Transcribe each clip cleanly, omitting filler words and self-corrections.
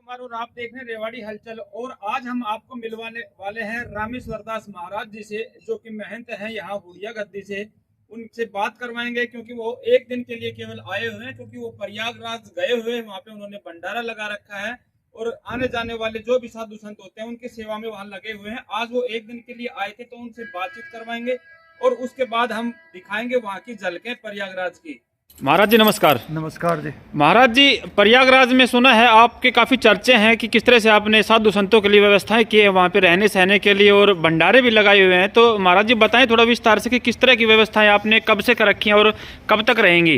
कुमार और आप देख रहे हैं रेवाड़ी हलचल। और आज हम आपको मिलवाने वाले हैं रामेश्वर दास महाराज जी से, जो कि महंत हैं यहाँ हुड़िया गद्दी से। उनसे बात करवाएंगे क्योंकि वो एक दिन के लिए केवल आए हुए हैं, क्योंकि वो प्रयागराज गए हुए हैं। वहाँ पे उन्होंने भंडारा लगा रखा है और आने जाने वाले जो भी साधु संत होते हैं उनकी सेवा में वहाँ लगे हुए हैं। आज वो एक दिन के लिए आए थे, तो उनसे बातचीत करवाएंगे और उसके बाद हम दिखाएंगे वहाँ की झलकें प्रयागराज की। महाराज जी नमस्कार। नमस्कार जी। महाराज जी, प्रयागराज में सुना है आपके काफ़ी चर्चे हैं कि किस तरह से आपने साधु संतों के लिए व्यवस्थाएं की है वहाँ पे रहने सहने के लिए, और भंडारे भी लगाए हुए हैं। तो महाराज जी बताएं थोड़ा विस्तार से कि किस तरह की व्यवस्थाएं आपने कब से कर रखी हैं और कब तक रहेंगी।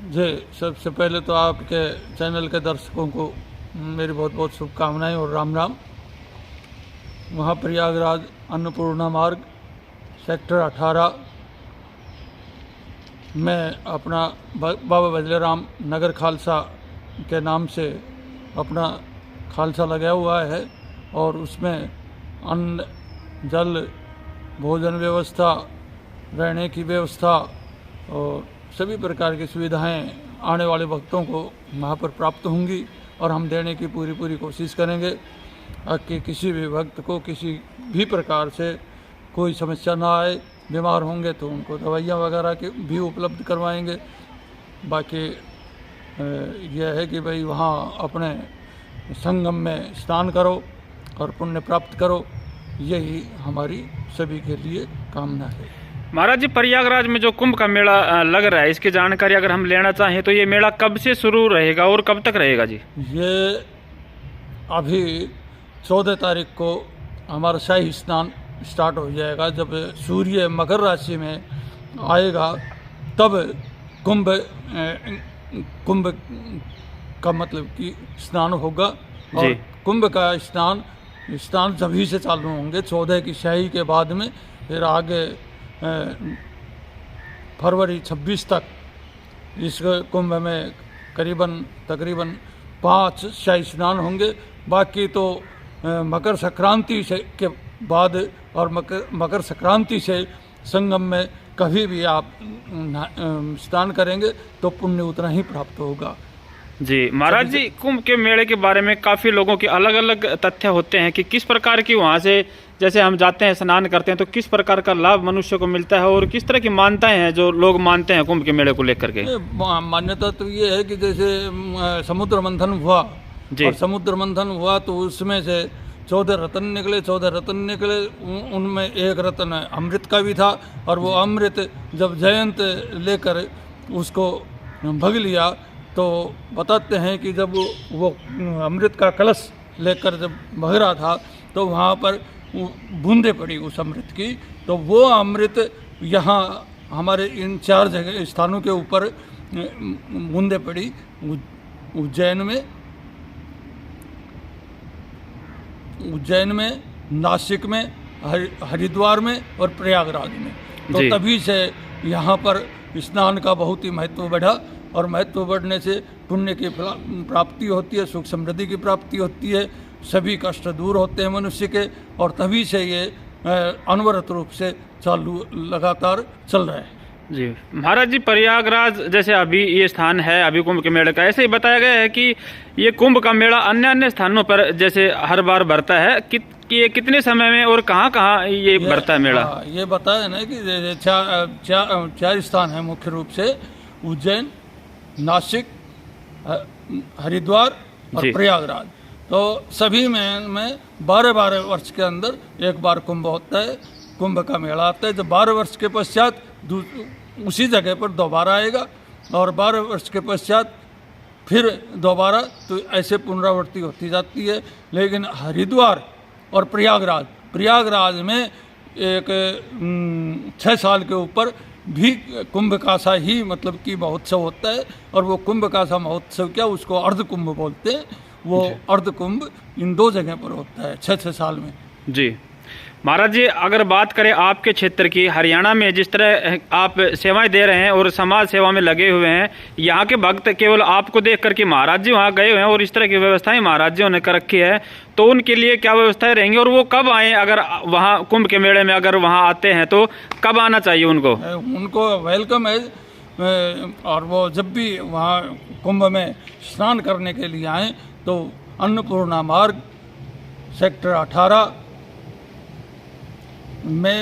जी, सबसे पहले तो आपके चैनल के दर्शकों को मेरी बहुत बहुत शुभकामनाएं और राम राम। वहाँ प्रयागराज अन्नपूर्णा मार्ग सेक्टर 18 में अपना बाबा बजलेराम नगर खालसा के नाम से अपना खालसा लगा हुआ है, और उसमें अन्न जल भोजन व्यवस्था, रहने की व्यवस्था और सभी प्रकार की सुविधाएं आने वाले भक्तों को वहाँ पर प्राप्त होंगी, और हम देने की पूरी कोशिश करेंगे कि किसी भी भक्त को किसी भी प्रकार से कोई समस्या ना आए। बीमार होंगे तो उनको दवाइयाँ वगैरह के भी उपलब्ध करवाएंगे। बाकी यह है कि भाई वहाँ अपने संगम में स्नान करो और पुण्य प्राप्त करो, यही हमारी सभी के लिए कामना है। महाराज जी, प्रयागराज में जो कुंभ का मेला लग रहा है, इसकी जानकारी अगर हम लेना चाहें तो ये मेला कब से शुरू रहेगा और कब तक रहेगा जी? ये अभी 14 तारीख को हमारा शाही स्नान स्टार्ट हो जाएगा। जब सूर्य मकर राशि में आएगा तब कुंभ का मतलब कि स्नान होगा, और कुंभ का स्नान सभी से चालू होंगे 14 की शाही के बाद में। फिर आगे फरवरी 26 तक इस कुंभ में तकरीबन 5 शाही स्नान होंगे। बाकी तो मकर संक्रांति से के बाद और मकर संक्रांति से संगम में कभी भी आप स्नान करेंगे तो पुण्य उतना ही प्राप्त होगा जी। महाराज जी, कुंभ के मेले के बारे में काफ़ी लोगों के अलग अलग तथ्य होते हैं कि किस प्रकार की वहाँ से जैसे हम जाते हैं स्नान करते हैं तो किस प्रकार का लाभ मनुष्य को मिलता है, और किस तरह की मान्यताएं हैं जो लोग मानते हैं कुंभ के मेले को लेकर के। मान्यता तो ये है कि जैसे समुद्र मंथन हुआ, और समुद्र मंथन हुआ तो उसमें से 14 रत्न निकले। उनमें एक रत्न अमृत का भी था, और वो अमृत जब जयंत लेकर उसको भग लिया तो बताते हैं कि जब वो अमृत का कलश लेकर जब भग रहा था तो वहाँ पर बूंदे पड़ी उस अमृत की। तो वो अमृत यहाँ हमारे इन 4 जगह स्थानों के ऊपर बूंदे पड़ी, उज्जैन में, नासिक में, हरिद्वार में और प्रयागराज में। तो तभी से यहाँ पर स्नान का बहुत ही महत्व बढ़ा, और महत्व बढ़ने से पुण्य की प्राप्ति होती है, सुख समृद्धि की प्राप्ति होती है, सभी कष्ट दूर होते हैं मनुष्य के, और तभी से ये अनवरत रूप से चालू लगातार चल रहा है जी। महाराज जी, प्रयागराज जैसे अभी ये स्थान है अभी कुंभ के मेले का, ऐसे ही बताया गया है कि ये कुंभ का मेला अन्य स्थानों पर जैसे हर बार भरता है कि ये कितने समय में और कहाँ ये भरता है मेला? ये बताया ना कि 4 स्थान है मुख्य रूप से, उज्जैन, नासिक, हरिद्वार और प्रयागराज। तो सभी में 12 वर्ष के अंदर एक बार कुंभ होता है, कुंभ का मेला आता है। जब 12 वर्ष के पश्चात उसी जगह पर दोबारा आएगा, और 12 वर्ष के पश्चात फिर दोबारा, तो ऐसे पुनरावृत्ति होती जाती है। लेकिन हरिद्वार और प्रयागराज में एक 6 साल के ऊपर भी कुंभ का सा ही मतलब कि महोत्सव होता है, और वो कुंभ का सा महोत्सव क्या, उसको अर्ध कुंभ बोलते हैं। वो अर्ध कुंभ इन 2 जगह पर होता है 6 साल में जी। महाराज जी, अगर बात करें आपके क्षेत्र की, हरियाणा में जिस तरह आप सेवाएं दे रहे हैं और समाज सेवा में लगे हुए हैं, यहाँ के भक्त केवल आपको देख करके महाराज जी वहाँ गए हुए हैं और इस तरह की व्यवस्थाएं महाराज जी ने कर रखी है, तो उनके लिए क्या व्यवस्थाएं रहेंगी और वो कब आए? अगर वहाँ कुंभ के मेले में अगर वहाँ आते हैं तो कब आना चाहिए उनको वेलकम है, और वो जब भी वहाँ कुंभ में स्नान करने के लिए आएँ तो अन्नपूर्णा मार्ग सेक्टर 18 में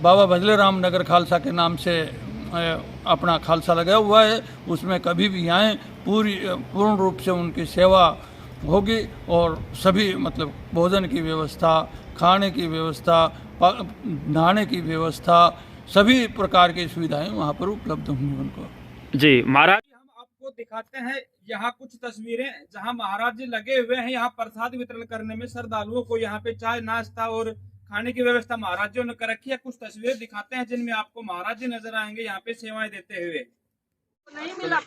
बाबा भजलेराम नगर खालसा के नाम से अपना खालसा लगा हुआ है। उसमें कभी भी आएँ, पूर्ण रूप से उनकी सेवा होगी और सभी मतलब भोजन की व्यवस्था, खाने की व्यवस्था, नहाने की व्यवस्था, सभी प्रकार की सुविधाएं वहाँ पर उपलब्ध होंगी उनको। जी महाराज, हम आपको दिखाते हैं यहाँ कुछ तस्वीरें जहाँ महाराज जी लगे हुए हैं। यहाँ प्रसाद वितरण करने में श्रद्धालुओं को यहाँ पे चाय नाश्ता और खाने की व्यवस्था महाराज जी ने कर रखी है। कुछ तस्वीरें दिखाते हैं जिनमें आपको महाराज जी नजर आएंगे यहाँ पे सेवाएं देते हुए। नहीं मिला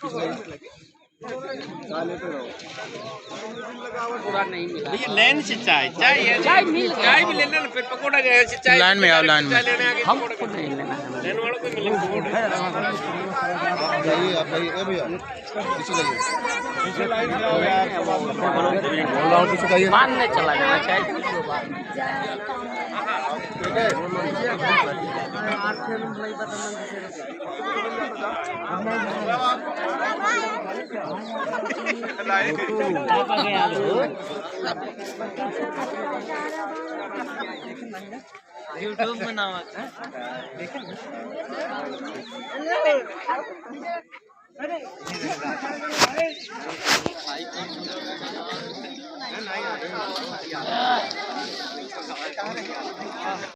पूरा नहीं मिला। ये लाइन से चाय भी लेना, फिर पकौड़ा से चाय लाइन में आओ, लाइन में। हमको नहीं लेना है। लाइन वालों को मिलेगा। मानने चला जाना चाहिए। यूट्यूब में नाम आता है।